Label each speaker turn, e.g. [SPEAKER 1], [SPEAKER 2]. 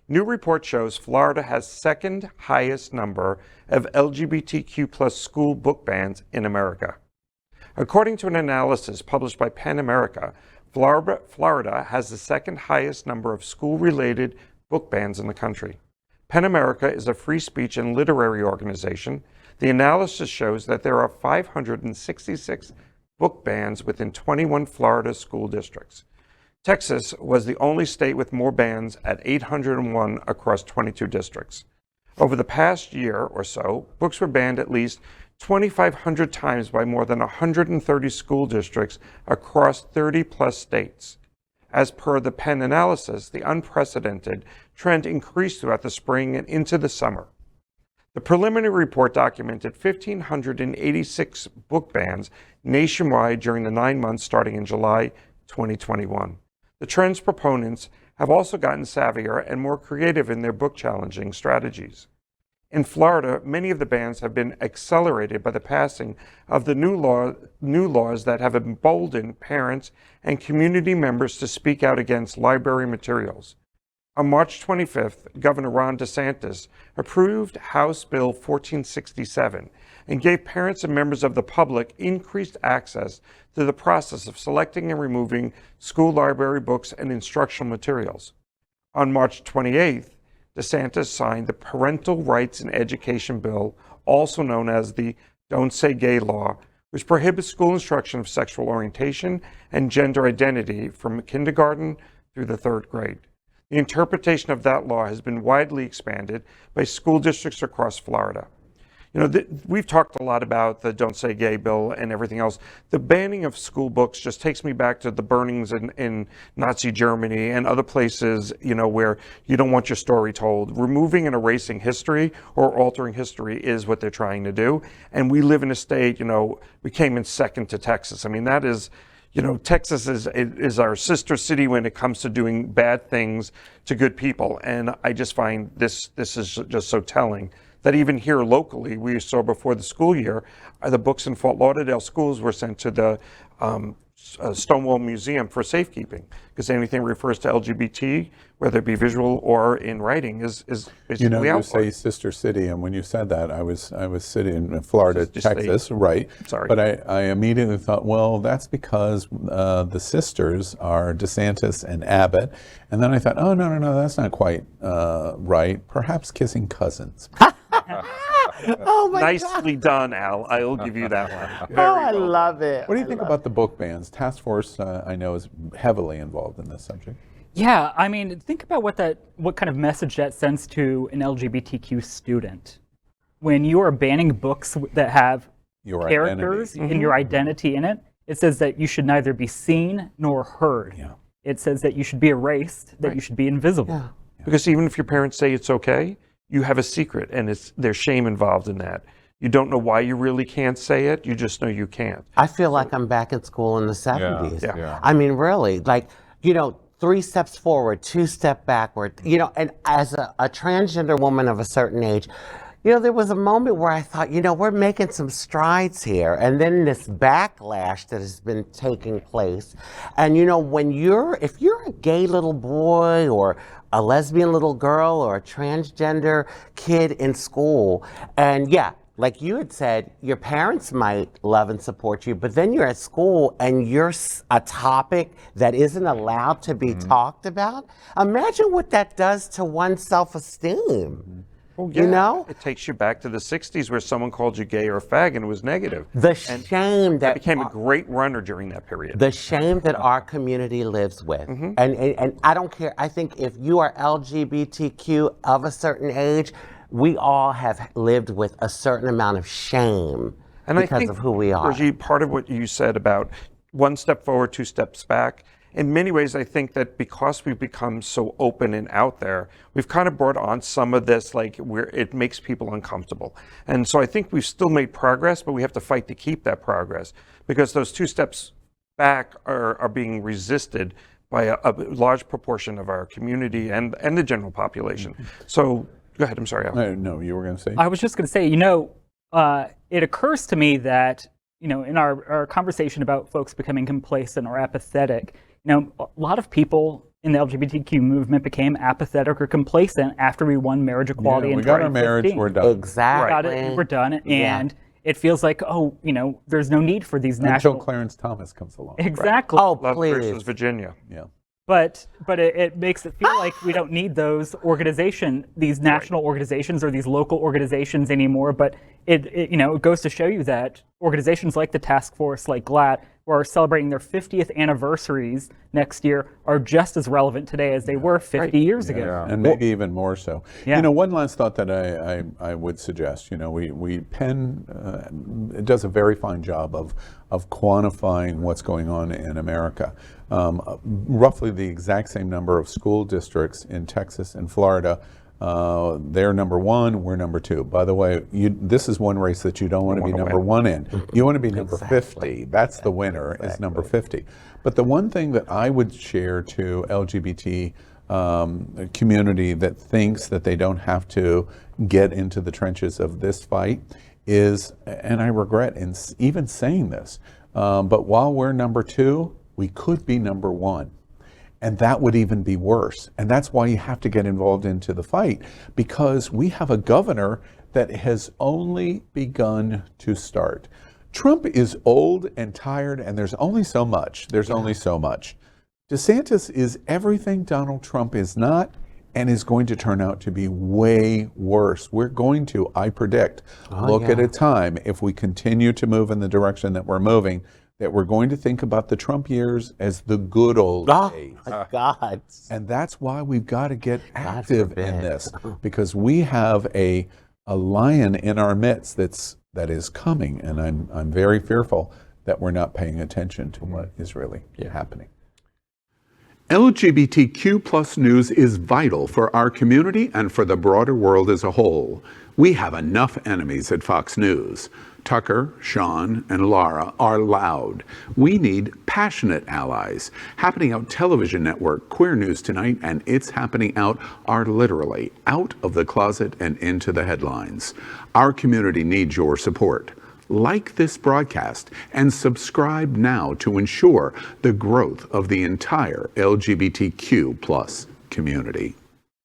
[SPEAKER 1] New report shows Florida has second highest number of LGBTQ plus school book bans in America. According to an analysis published by PEN America, Florida has the second highest number of school-related book bans in the country. PEN America is a free speech and literary organization. The analysis shows that there are 566 book bans within 21 Florida school districts. Texas was the only state with more bans at 801 across 22 districts. Over the past year or so, books were banned at least 2,500 times by more than 130 school districts across 30 plus states. As per the PEN analysis, the unprecedented trend increased throughout the spring and into the summer. The preliminary report documented 1,586 book bans nationwide during the 9 months starting in July 2021. The trend's proponents have also gotten savvier and more creative in their book challenging strategies. In Florida, many of the bans have been accelerated by the passing of the new laws that have emboldened parents and community members to speak out against library materials. On March 25th, Governor Ron DeSantis approved House Bill 1467 and gave parents and members of the public increased access to the process of selecting and removing school library books and instructional materials. On March 28th, DeSantis signed the Parental Rights in Education Bill, also known as the Don't Say Gay law, which prohibits school instruction of sexual orientation and gender identity from kindergarten through the 3rd grade. The interpretation of that law has been widely expanded by school districts across Florida. You know, we've talked a lot about the Don't Say Gay bill and everything else. The banning of school books just takes me back to the burnings in Nazi Germany and other places, you know, where you don't want your story told. Removing and erasing history or altering history is what they're trying to do. And we live in a state, you know, we came in second to Texas. I mean, that is, you know, Texas is our sister city when it comes to doing bad things to good people. And I just find this is just so telling that even here locally, we saw before the school year, the books in Fort Lauderdale schools were sent to the Stonewall Museum for safekeeping, because anything refers to LGBT, whether it be visual or in writing, is basically
[SPEAKER 2] you know, you
[SPEAKER 1] out.
[SPEAKER 2] say sister city, and when you said that, I was sitting in Florida, Texas, right?
[SPEAKER 1] Sorry.
[SPEAKER 2] But I immediately thought, well, that's because the sisters are DeSantis and Abbott, and then I thought, oh no, that's not quite right. Perhaps kissing cousins.
[SPEAKER 3] Oh my
[SPEAKER 1] Nicely done, Al. I'll give you that one.
[SPEAKER 3] God. Oh, I love it.
[SPEAKER 2] What do you think about the book bans? Task Force, I know, is heavily involved in this subject.
[SPEAKER 4] Yeah, I mean, think about what kind of message that sends to an LGBTQ student. When you are banning books that have
[SPEAKER 2] Your
[SPEAKER 4] characters
[SPEAKER 2] identity.
[SPEAKER 4] and your identity in it, it says that you should neither be seen nor heard.
[SPEAKER 2] Yeah.
[SPEAKER 4] It says that you should be erased, that
[SPEAKER 1] Right.
[SPEAKER 4] you should be invisible.
[SPEAKER 3] Yeah.
[SPEAKER 1] Because even if your parents say it's okay, you have a secret, and there's shame involved in that. You don't know why you really can't say it, you just know you can't.
[SPEAKER 3] I feel like I'm back in school in the 70s.
[SPEAKER 1] Yeah.
[SPEAKER 3] I mean, really, like, you know, 3 steps forward, 2 steps backward, you know, and as a transgender woman of a certain age, you know, there was a moment where I thought, you know, we're making some strides here. And then this backlash that has been taking place. And, you know, if you're a gay little boy or a lesbian little girl or a transgender kid in school, and yeah, like you had said, your parents might love and support you, but then you're at school and you're a topic that isn't allowed to be talked about. Imagine what that does to one's self-esteem.
[SPEAKER 1] Well, yeah,
[SPEAKER 3] you know?
[SPEAKER 1] it takes you back to the 60s where someone called you gay or a fag and it was negative.
[SPEAKER 3] The shame
[SPEAKER 1] I
[SPEAKER 3] that
[SPEAKER 1] became a great runner during that period.
[SPEAKER 3] the shame that our community lives with. And I don't care. I think if you are LGBTQ of a certain age, we all have lived with a certain amount of shame
[SPEAKER 1] And I
[SPEAKER 3] because
[SPEAKER 1] think,
[SPEAKER 3] of who we are.
[SPEAKER 1] Rajiv, part of what you said about 1 step forward, 2 steps back, in many ways, I think that because we've become so open and out there, we've kind of brought on some of this, like, where it makes people uncomfortable. And so I think we've still made progress, but we have to fight to keep that progress, because those 2 steps back are being resisted by a large proportion of our community and the general population. So go ahead, I'm sorry, Al.
[SPEAKER 2] No, you were going to say?
[SPEAKER 4] I was just going to say, you know, it occurs to me that, you know, in our conversation about folks becoming complacent or apathetic, you know, a lot of people in the LGBTQ movement became apathetic or complacent after we won marriage equality in
[SPEAKER 2] we got our
[SPEAKER 4] 2015.
[SPEAKER 2] marriage, we're done.
[SPEAKER 3] Exactly.
[SPEAKER 4] Got it, we're done,
[SPEAKER 3] Yeah.
[SPEAKER 4] and it feels like, oh, there's no need for these
[SPEAKER 2] Until
[SPEAKER 4] national.
[SPEAKER 2] Clarence Thomas comes along.
[SPEAKER 4] Exactly.
[SPEAKER 3] Oh,
[SPEAKER 1] Love
[SPEAKER 3] please.
[SPEAKER 1] versus Virginia.
[SPEAKER 2] Yeah.
[SPEAKER 4] But it makes it feel like we don't need these national organizations or these local organizations anymore. But it goes to show you that organizations like the task force, like GLAAD, who are celebrating their 50th anniversaries next year, are just as relevant today as they were 50 years ago.
[SPEAKER 2] And maybe even more so.
[SPEAKER 4] Yeah.
[SPEAKER 2] One last thought that I would suggest. Penn does a very fine job of quantifying what's going on in America. Roughly the exact same number of school districts in Texas and Florida. They're number one, we're number two. By the way, this is one race that you don't want to be number one in. You want to be number 50. That's the winner, is number 50. But the one thing that I would share to LGBT community that thinks that they don't have to get into the trenches of this fight is, and I regret even saying this, but while we're number two, we could be number one. And that would even be worse. And that's why you have to get involved into the fight, because we have a governor that has only begun to start. Trump is old and tired, and there's only so much. DeSantis is everything Donald Trump is not, and is going to turn out to be way worse. We're going to, I predict, look at a time, if we continue to move in the direction that we're moving, that we're going to think about the Trump years as the good old days.
[SPEAKER 3] Oh, God.
[SPEAKER 2] And that's why we've got to get active in this, because we have a lion in our midst that is coming, and I'm very fearful that we're not paying attention to what is really happening.
[SPEAKER 5] LGBTQ plus news is vital for our community and for the broader world as a whole. We have enough enemies at Fox News. Tucker, Sean, and Laura are loud. We need passionate allies. Happening Out Television Network, Queer News Tonight, and It's Happening Out are literally out of the closet and into the headlines. Our community needs your support. Like this broadcast and subscribe now to ensure the growth of the entire LGBTQ plus community.